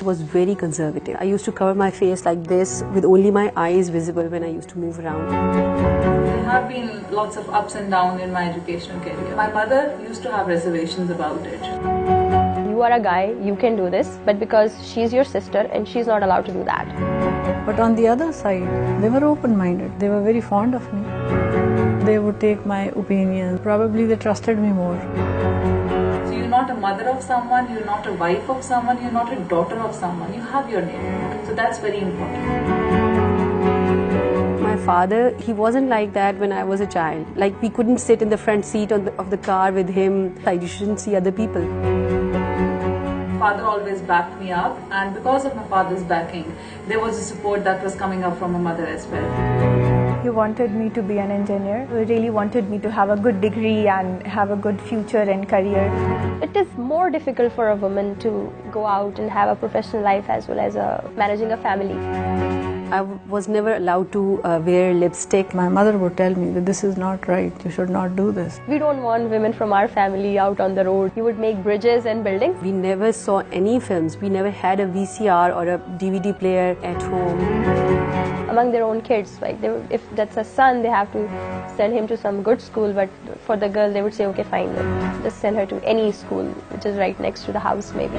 was very conservative. I used to cover my face like this with only my eyes visible when I used to move around. There have been lots of ups and downs in my educational career. My mother used to have reservations about it. You are a guy, you can do this, but because she's your sister and she's not allowed to do that. But on the other side, they were open-minded. They were very fond of me. They would take my opinion. Probably they trusted me more. So you're not a mother of someone, you're not a wife of someone, you're not a daughter of someone. You have your name. So that's very important. My father, he wasn't like that when I was a child. Like, we couldn't sit in the front seat of the car with him. Like, you shouldn't see other people. Father always backed me up, and because of my father's backing, there was a support that was coming up from my mother as well. He wanted me to be an engineer. He really wanted me to have a good degree and have a good future and career. It is more difficult for a woman to go out and have a professional life as well as managing a family. I was never allowed to wear lipstick. My mother would tell me that this is not right, you should not do this. We don't want women from our family out on the road. We would make bridges and buildings. We never saw any films. We never had a VCR or a DVD player at home. Among their own kids, like if that's a son, they have to send him to some good school, but for the girl, they would say, okay, fine, just send her to any school, which is right next to the house maybe.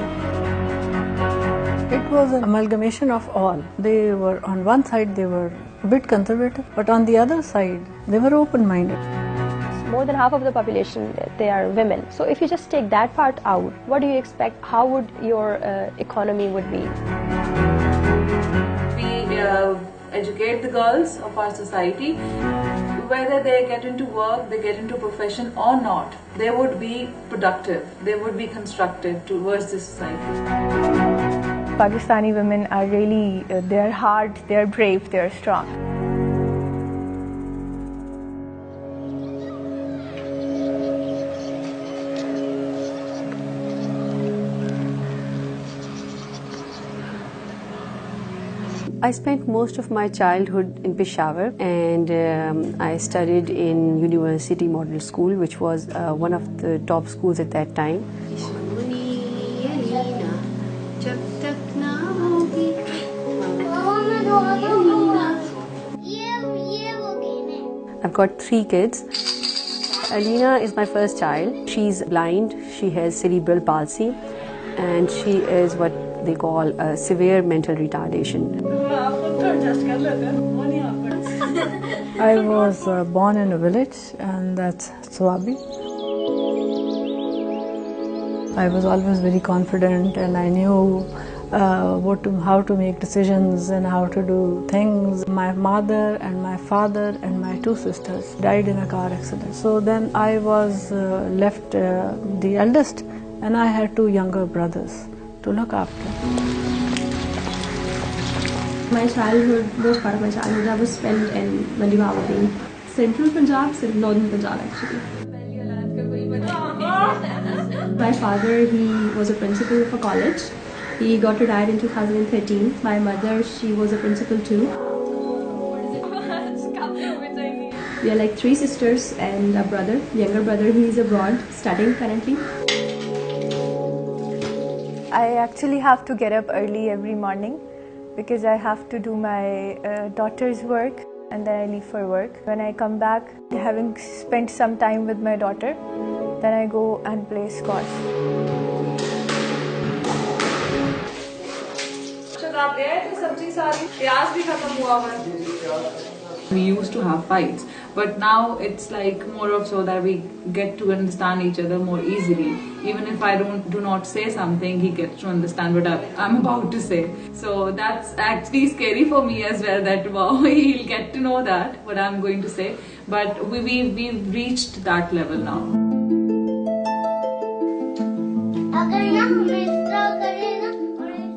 It was an amalgamation of all. They were, on one side, they were a bit conservative, but on the other side, they were open-minded. More than half of the population, they are women. So if you just take that part out, what do you expect? How would your economy would be? We educate the girls of our society. Whether they get into work, they get into profession or not, they would be productive, they would be constructive towards the society. Pakistani women are really, they're hard, they're brave, they're strong. I spent most of my childhood in Peshawar, and I studied in University Model School, which was one of the top schools at that time. I've got 3 kids. Alina is my first child. She's blind, she has cerebral palsy, and she is what they call a severe mental retardation. I was born in a village, and that's Swabi. I was always very confident, and I knew how to make decisions and how to do things. My mother and my father and my 2 sisters died in a car accident. So then I was left the eldest, and I had 2 younger brothers to look after. My childhood, most part of my childhood, I was spent in Mandiwawadi, central Punjab, northern Punjab actually. My father, he was a principal of a college. He got retired in 2013. My mother, she was a principal too. We are like 3 sisters and a brother. Younger brother, he is abroad, studying currently. I actually have to get up early every morning because I have to do my daughter's work, and then I leave for work. When I come back, having spent some time with my daughter, then I go and play squash. We used to have fights, but now it's like more of so that we get to understand each other more easily. Even if I do not say something, he gets to understand what I'm about to say. So that's actually scary for me as well, that wow, he'll get to know that what I'm going to say. But we've reached that level now.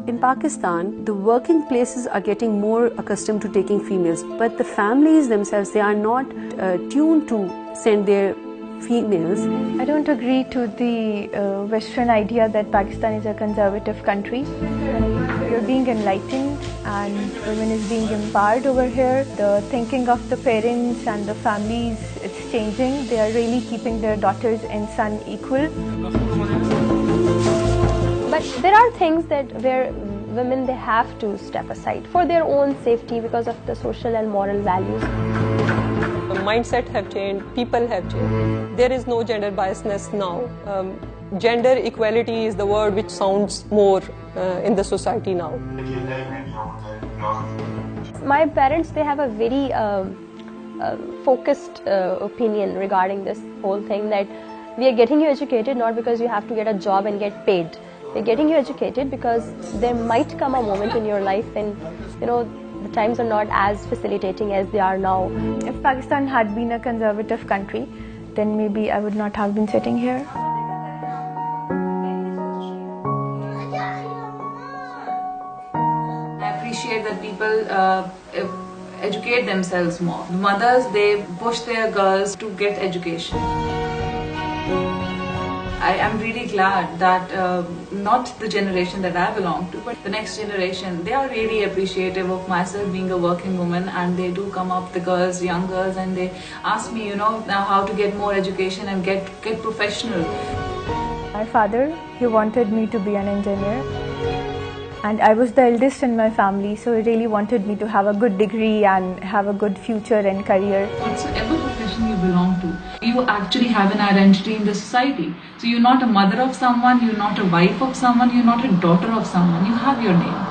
In Pakistan, the working places are getting more accustomed to taking females, but the families themselves, they are not tuned to send their females. I don't agree to the Western idea that Pakistan is a conservative country. We are being enlightened and women is being empowered over here. The thinking of the parents and the families, it's changing. They are really keeping their daughters and son equal. But there are things that where women, they have to step aside for their own safety because of the social and moral values. The mindset have changed, people have changed. There is no gender biasness now. Gender equality is the word which sounds more in the society now. My parents, they have a very focused opinion regarding this whole thing, that we are getting you educated not because you have to get a job and get paid. We're getting you educated because there might come a moment in your life when, you know, the times are not as facilitating as they are now. If Pakistan had been a conservative country, then maybe I would not have been sitting here. I appreciate that people educate themselves more. The mothers, they push their girls to get education. I am really glad that not the generation that I belong to, but the next generation, they are really appreciative of myself being a working woman, and they do come up, the girls, young girls, and they ask me, you know, now how to get more education and get professional. My father, he wanted me to be an engineer. And I was the eldest in my family, so he really wanted me to have a good degree and have a good future and career. Whatsoever profession you belong to, you actually have an identity in the society. So you're not a mother of someone, you're not a wife of someone, you're not a daughter of someone, you have your name.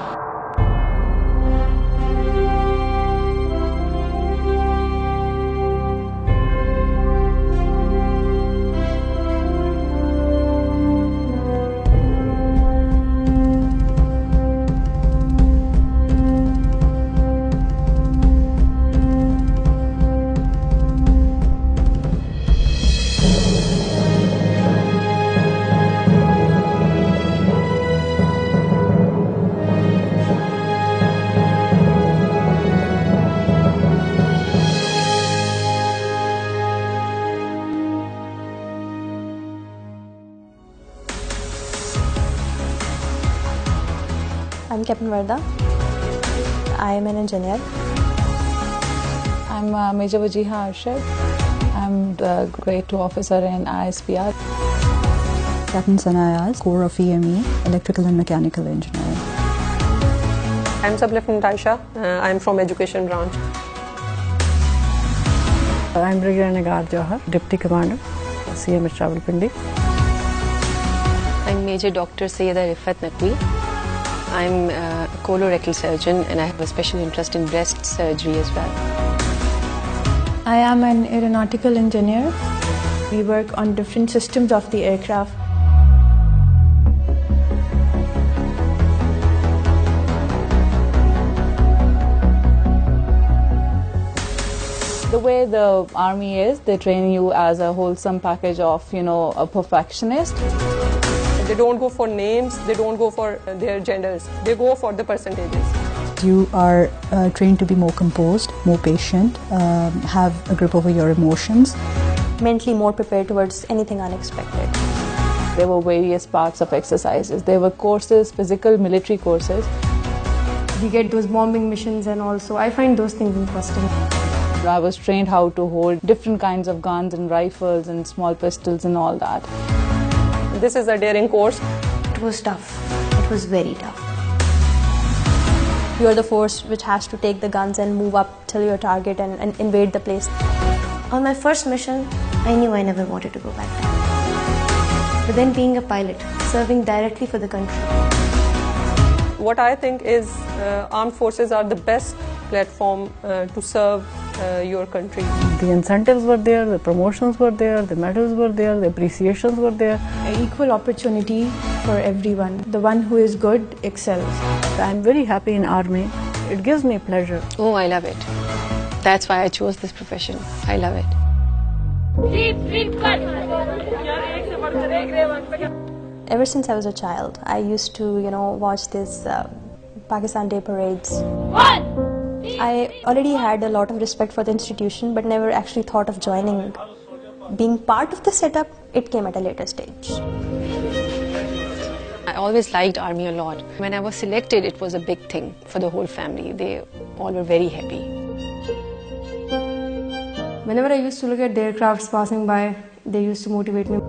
I'm Captain Varda. I am an engineer. I'm Major Wajiha Arshad. I'm the Grade 2 officer in ISPR. Captain Sanayaz, Corps of EME, Electrical and Mechanical Engineering. I'm Sub Lieutenant Aisha. I'm from Education branch. I'm Brigadier Nagar Johar, Deputy Commander, CMH Rawalpindi. I'm Major Dr. Sayyida Rifat Naqvi. I'm a colorectal surgeon and I have a special interest in breast surgery as well. I am an aeronautical engineer. We work on different systems of the aircraft. The way the army is, they train you as a wholesome package of, you know, a perfectionist. They don't go for names, they don't go for their genders, they go for the percentages. You are trained to be more composed, more patient, have a grip over your emotions. Mentally more prepared towards anything unexpected. There were various parts of exercises. There were courses, physical, military courses. We get those bombing missions, and also I find those things interesting. I was trained how to hold different kinds of guns and rifles and small pistols and all that. This is a daring course. It was tough. It was very tough. You are the force which has to take the guns and move up till your target and invade the place. On my first mission, I knew I never wanted to go back there. But then being a pilot, serving directly for the country. What I think is armed forces are the best platform to serve your country. The incentives were there, the promotions were there, the medals were there, the appreciations were there. An equal opportunity for everyone. The one who is good excels. I'm very happy in Army. It gives me pleasure. Oh, I love it. That's why I chose this profession. I love it. Ever since I was a child, I used to, watch this Pakistan Day parades. I already had a lot of respect for the institution, but never actually thought of joining. Being part of the setup, it came at a later stage. I always liked Army a lot. When I was selected, it was a big thing for the whole family. They all were very happy. Whenever I used to look at the aircrafts passing by, they used to motivate me.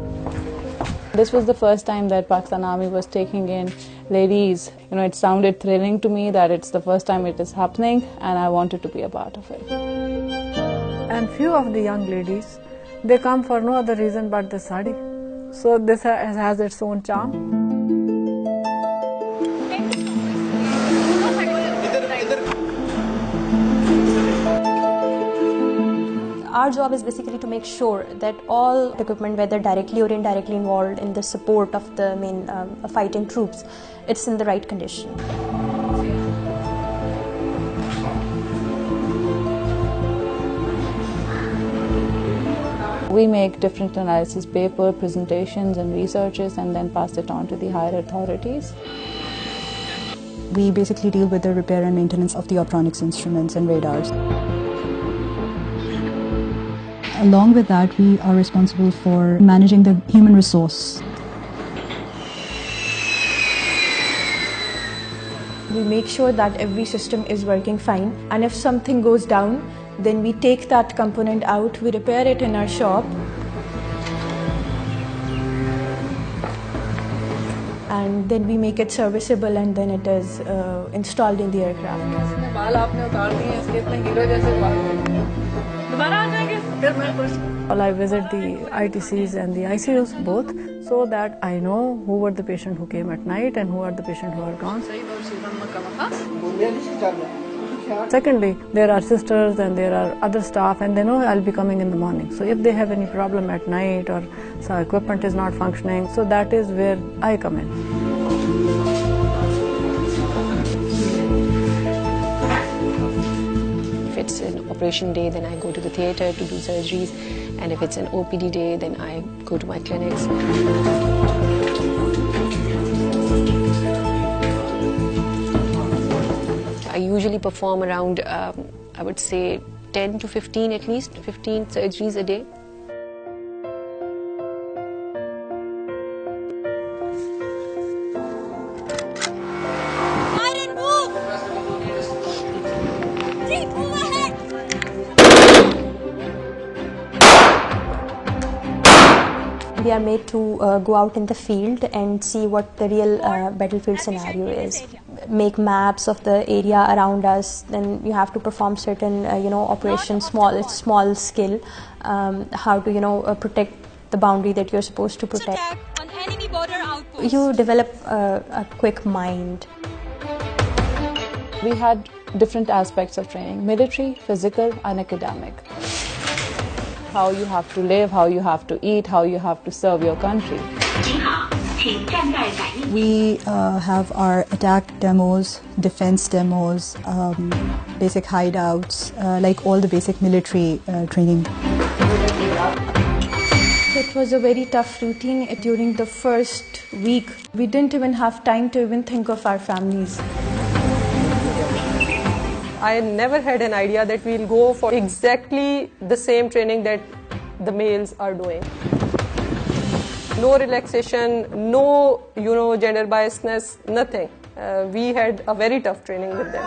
This was the first time that Pakistan Army was taking in ladies. You know, it sounded thrilling to me that it's the first time it is happening, and I wanted to be a part of it. And few of the young ladies, they come for no other reason but the sari. So this has its own charm. Our job is basically to make sure that all equipment, whether directly or indirectly involved in the support of the main fighting troops, it's in the right condition. We make different analysis paper, presentations and researches, and then pass it on to the higher authorities. We basically deal with the repair and maintenance of the optronics instruments and radars. Along with that, we are responsible for managing the human resource. We make sure that every system is working fine, and if something goes down, then we take that component out, we repair it in our shop, and then we make it serviceable, and then it is installed in the aircraft. I visit the ITCs and the ICUs both, so that I know who were the patients who came at night and who are the patients who are gone. Secondly, there are sisters and there are other staff, and they know I'll be coming in the morning. So if they have any problem at night or some equipment is not functioning, so that is where I come in. If it's an operation day, then I go to the theatre to do surgeries, and if it's an OPD day, then I go to my clinics. I usually perform around, I would say 10 to 15 at least, 15 surgeries a day. We are made to go out in the field and see what the real battlefield scenario is. Make maps of the area around us. Then you have to perform certain, operations, small skill, how to, protect the boundary that you're supposed to protect. You develop a quick mind. We had different aspects of training: military, physical and academic. How you have to live, how you have to eat, how you have to serve your country. We have our attack demos, defense demos, basic hideouts, like all the basic military training. It was a very tough routine during the first week. We didn't even have time to even think of our families. I never had an idea that we'll go for exactly the same training that the males are doing. No relaxation, no, gender biasness, nothing. We had a very tough training with them.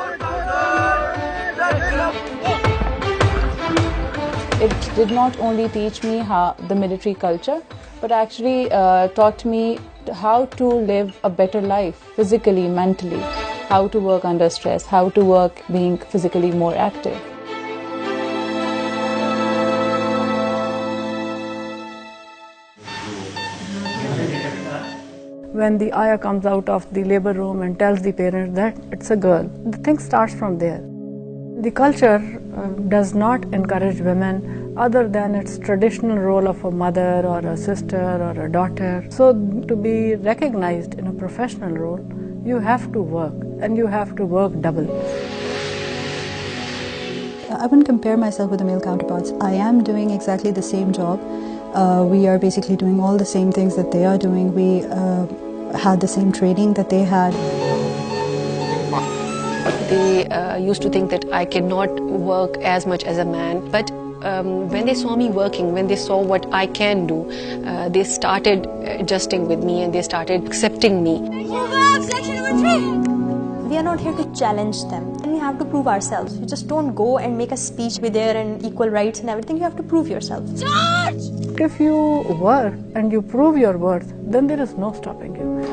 It did not only teach me the military culture, but actually taught me how to live a better life, physically, mentally. How to work under stress, how to work being physically more active. When the ayah comes out of the labor room and tells the parents that it's a girl, the thing starts from there. The culture does not encourage women other than its traditional role of a mother or a sister or a daughter. So to be recognized in a professional role, you have to work, and you have to work double. I wouldn't compare myself with the male counterparts. I am doing exactly the same job. We are basically doing all the same things that they are doing. We had the same training that they had. They used to think that I cannot work as much as a man, but when they saw me working, when they saw what I can do, they started adjusting with me and they started accepting me. We are not here to challenge them. And we have to prove ourselves. You just don't go and make a speech with there and equal rights and everything. You have to prove yourself. If you work and you prove your worth, then there is no stopping you.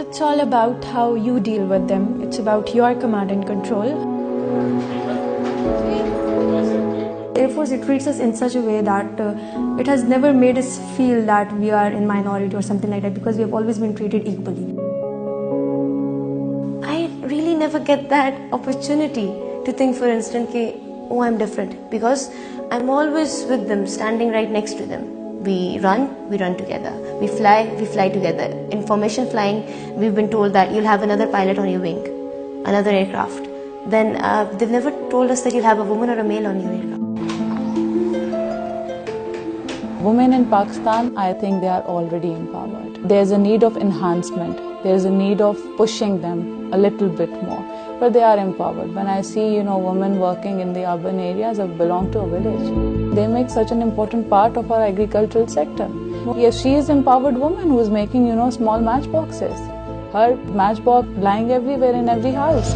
It's all about how you deal with them. It's about your command and control. Air Force, it treats us in such a way that it has never made us feel that we are in minority or something like that, because we have always been treated equally. I really never get that opportunity to think, for instance, oh, I'm different, because I'm always with them, standing right next to them. We run together. We fly together. In formation flying, we've been told that you'll have another pilot on your wing, another aircraft. Then they've never told us that you'll have a woman or a male on your aircraft. Women in Pakistan, I think they are already empowered. There's a need of enhancement. There's a need of pushing them a little bit more. But they are empowered. When I see, women working in the urban areas, I belong to a village. They make such an important part of our agricultural sector. Yes, she is an empowered woman who is making, small matchboxes. Her matchbox lying everywhere in every house.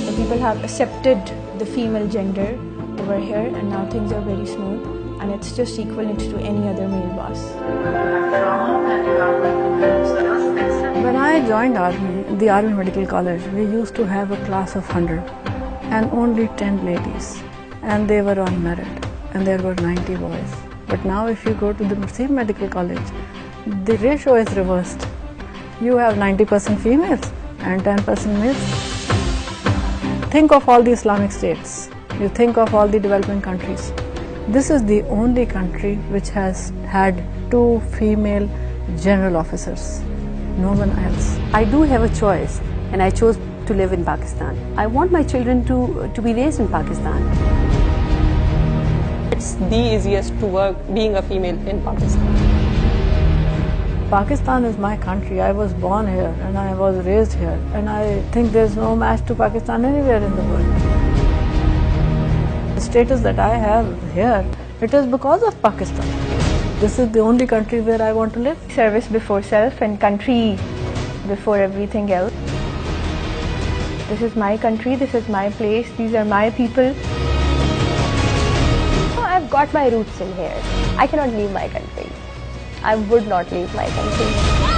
The people have accepted the female gender over here, and now things are very smooth. And it's just equivalent to any other male boss. When I joined the Army Medical College, we used to have a class of 100 and only 10 ladies, and they were on merit, and there were 90 boys. But now if you go to the same medical college, the ratio is reversed. You have 90% females and 10% males. Think of all the Islamic states. You think of all the developing countries. This is the only country which has had 2 female general officers. No one else. I do have a choice, and I chose to live in Pakistan. I want my children to be raised in Pakistan. It's the easiest to work being a female in Pakistan. Pakistan is my country. I was born here and I was raised here, and I think there's no match to Pakistan anywhere in the world. The status that I have here, it is because of Pakistan. This is the only country where I want to live. Service before self and country before everything else. This is my country, this is my place, these are my people. So I've got my roots in here. I cannot leave my country. I would not leave my country.